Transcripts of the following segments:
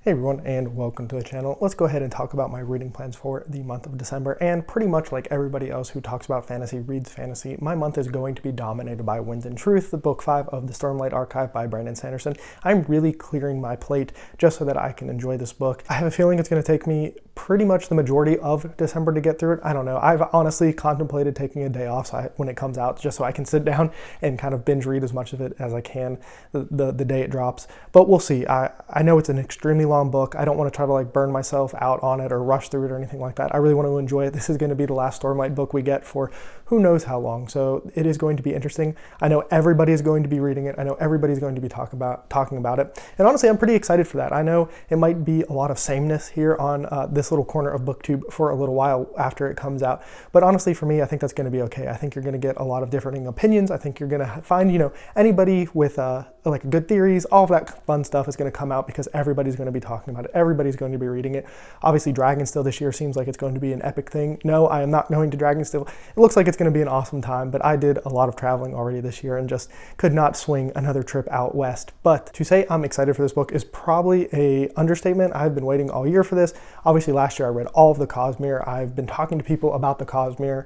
Hey everyone, and welcome to the channel. Let's go ahead and talk about my reading plans for the month of December. And pretty much like everybody else who talks about fantasy, reads fantasy, my month is going to be dominated by Wind and Truth, the book 5 of the Stormlight archive by Brandon Sanderson. I'm really clearing my plate just so that I can enjoy this book. I have a feeling it's going to take me pretty much the majority of December to get through it. I don't know. I've honestly contemplated taking a day off when it comes out, just so I can sit down and kind of binge read as much of it as I can the day it drops. But we'll see. I know it's an extremely long book. I don't want to try to like burn myself out on it or rush through it or anything like that. I really want to enjoy it. This is going to be the last Stormlight book we get for who knows how long. So it is going to be interesting. I know everybody is going to be reading it. I know everybody's going to be talking about it. And honestly, I'm pretty excited for that. I know it might be a lot of sameness here on this little corner of BookTube for a little while after it comes out. But honestly, for me, I think that's going to be okay. I think you're going to get a lot of differing opinions. I think you're going to find, anybody with like good theories, all of that fun stuff is going to come out because everybody's going to be talking about it. Everybody's going to be reading it. Obviously, Dragonsteel this year seems like it's going to be an epic thing. No, I am not going to Dragonsteel. It looks like it's going to be an awesome time, but I did a lot of traveling already this year and just could not swing another trip out west. But to say I'm excited for this book is probably a understatement. I've been waiting all year for this. Obviously, last year I read all of the Cosmere. I've been talking to people about the Cosmere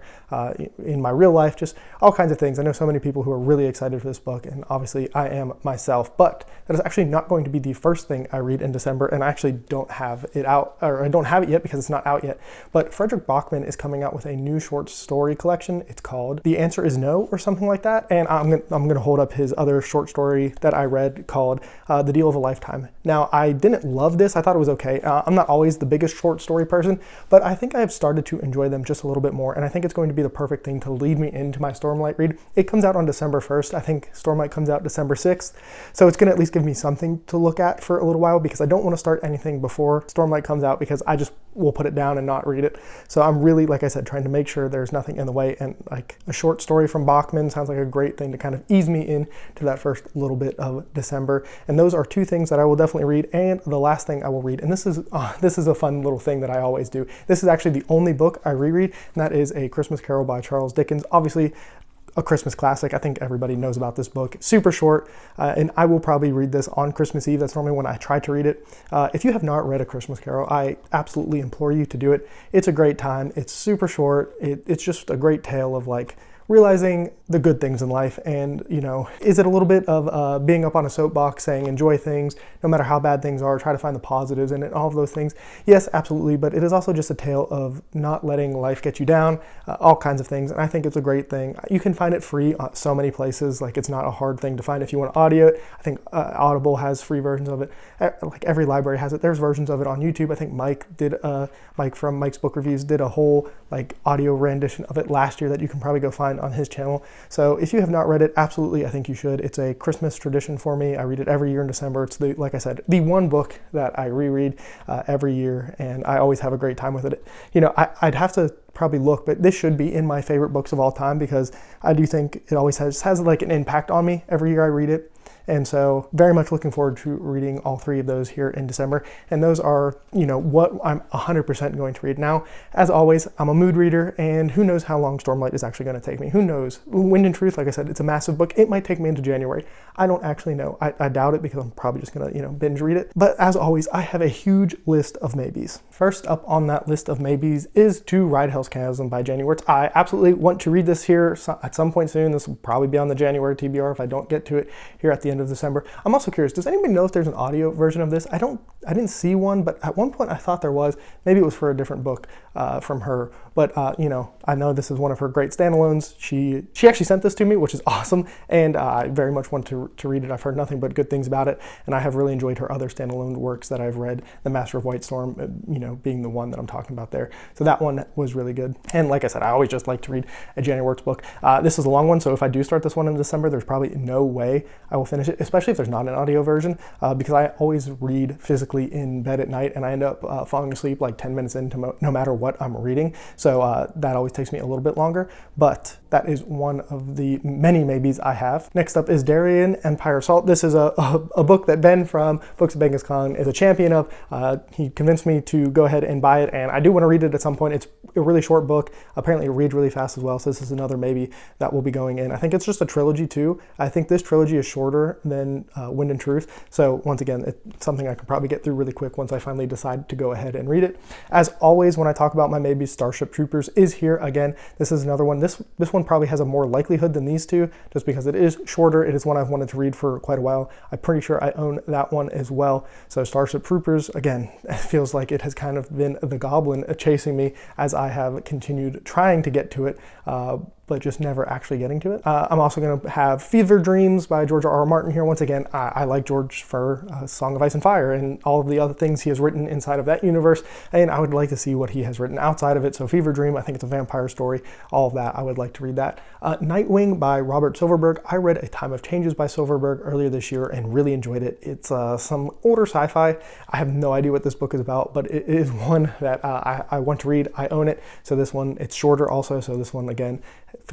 in my real life, just all kinds of things. I know so many people who are really excited for this book, and obviously I am myself, but that is actually not going to be the first thing I read in December, and I actually don't have it out, or I don't have it yet because it's not out yet. But Frederick Bachman is coming out with a new short story collection. It's called The Answer Is No or something like that, and I'm gonna hold up his other short story that I read called The Deal of a Lifetime. Now, I didn't love this. I thought it was okay. I'm not always the biggest short story person, but I think I have started to enjoy them just a little bit more, and I think it's going to be the perfect thing to lead me into my Stormlight read. It comes out on December 1st. I think Stormlight comes out December 6th, so it's going to at least give me something to look at for a little while because I don't want to start anything before Stormlight comes out because I just will put it down and not read it. So I'm really, like I said, trying to make sure there's nothing in the way, and like a short story from Bachman sounds like a great thing to kind of ease me in to that first little bit of December. And those are two things that I will definitely read. And the last thing I will read, and this is a fun little thing that I always do. This is actually the only book I reread, and that is A Christmas Carol by Charles Dickens. Obviously, a Christmas classic. I think everybody knows about this book. Super short, and I will probably read this on Christmas Eve. That's normally when I try to read it. If you have not read A Christmas Carol, I absolutely implore you to do it. It's a great time. It's super short. It's just a great tale of like realizing the good things in life, and is it a little bit of being up on a soapbox saying enjoy things no matter how bad things are, try to find the positives in it, all of those things? Yes, absolutely, but it is also just a tale of not letting life get you down, all kinds of things, and I think it's a great thing. You can find it free on so many places. Like, it's not a hard thing to find if you want to audio it. I think Audible has free versions of it. Like, every library has it. There's versions of it on YouTube. I think Mike from Mike's Book Reviews did a whole like audio rendition of it last year that you can probably go find on his channel. So if you have not read it, absolutely, I think you should. It's a Christmas tradition for me. I read it every year in December. It's like I said, the one book that I reread every year, and I always have a great time with it. I'd have to probably look, but this should be in my favorite books of all time because I do think it always has like an impact on me every year I read it. And so very much looking forward to reading all three of those here in December. And those are, what I'm 100% going to read. Now, as always, I'm a mood reader, and who knows how long Stormlight is actually going to take me. Who knows? Wind and Truth, like I said, it's a massive book. It might take me into January. I don't actually know. I doubt it because I'm probably just going to, binge read it. But as always, I have a huge list of maybes. First up on that list of maybes is To Ride Hell's Chasm by Janie Wirtz. I absolutely want to read this here at some point soon. This will probably be on the January TBR if I don't get to it here at the end of December. I'm also curious, does anybody know if there's an audio version of this? I didn't see one, but at one point I thought there was. Maybe it was for a different book from her. But I know this is one of her great standalones. She actually sent this to me, which is awesome, and I very much want to read it. I've heard nothing but good things about it, and I have really enjoyed her other standalone works that I've read. The Master of White Storm, being the one that I'm talking about there. So that one was really good. And like I said, I always just like to read a Janie Wirtz book. This is a long one, so if I do start this one in December, there's probably no way I will finish it, especially if there's not an audio version, because I always read physically in bed at night, and I end up falling asleep like 10 minutes into no matter what I'm reading. So that always takes me a little bit longer. But that is one of the many maybes I have. Next up is Darien, Empire Assault. This is a book that Ben from Books of Genghis Khan is a champion of. He convinced me to go ahead and buy it, and I do want to read it at some point. It's a really short book. Apparently it reads really fast as well, so this is another maybe that will be going in. I think it's just a trilogy too. I think this trilogy is shorter than Wind and Truth, so once again, it's something I could probably get through really quick once I finally decide to go ahead and read it. As always, when I talk about my maybes, Starship Troopers is here again. This is another one. This one probably has a more likelihood than these two, just because it is shorter. It is one I've wanted to read for quite a while. I'm pretty sure I own that one as well. So Starship Troopers, again, it feels like it has kind of been the goblin chasing me as I have continued trying to get to it, but just never actually getting to it. I'm also going to have Fever Dreams by George R.R. Martin here. Once again, I like George for Song of Ice and Fire and all of the other things he has written inside of that universe, and I would like to see what he has written outside of it. So Fever Dream, I think it's a vampire story, all of that, I would like to read that. Nightwing by Robert Silverberg. I read A Time of Changes by Silverberg earlier this year and really enjoyed it. It's some older sci-fi. I have no idea what this book is about, but it is one that I want to read. I own it. So this one, it's shorter also, so this one, again,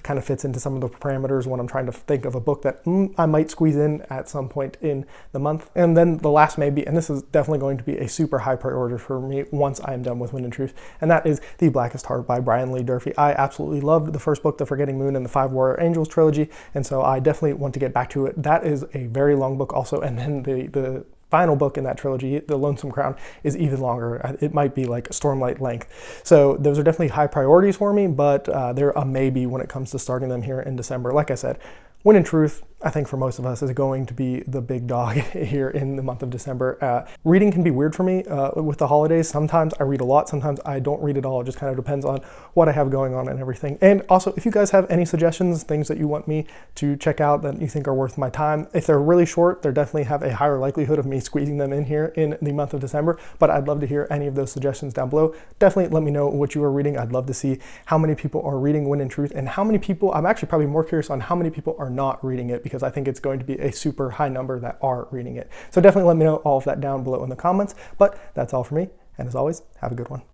kind of fits into some of the parameters when I'm trying to think of a book that I might squeeze in at some point in the month. And then the last maybe, and this is definitely going to be a super high priority for me once I am done with Wind and Truth, and that is The Blackest Heart by Brian Lee Durfee. I absolutely loved the first book, The Forgetting Moon and the Five Warrior Angels trilogy, and so I definitely want to get back to it. That is a very long book also, and then the final book in that trilogy, The Lonesome Crown, is even longer. It might be like Stormlight length. So those are definitely high priorities for me, but they're a maybe when it comes to starting them here in December. Like I said, Wind and Truth, I think for most of us, is going to be the big dog here in the month of December. Reading can be weird for me with the holidays. Sometimes I read a lot, sometimes I don't read at all. It just kind of depends on what I have going on and everything. And also, if you guys have any suggestions, things that you want me to check out that you think are worth my time, if they're really short, they definitely have a higher likelihood of me squeezing them in here in the month of December. But I'd love to hear any of those suggestions down below. Definitely let me know what you are reading. I'd love to see how many people are reading Wind and Truth and how many people, I'm actually probably more curious on how many people are not reading it, because I think it's going to be a super high number that are reading it. So definitely let me know all of that down below in the comments, but that's all for me. And as always, have a good one.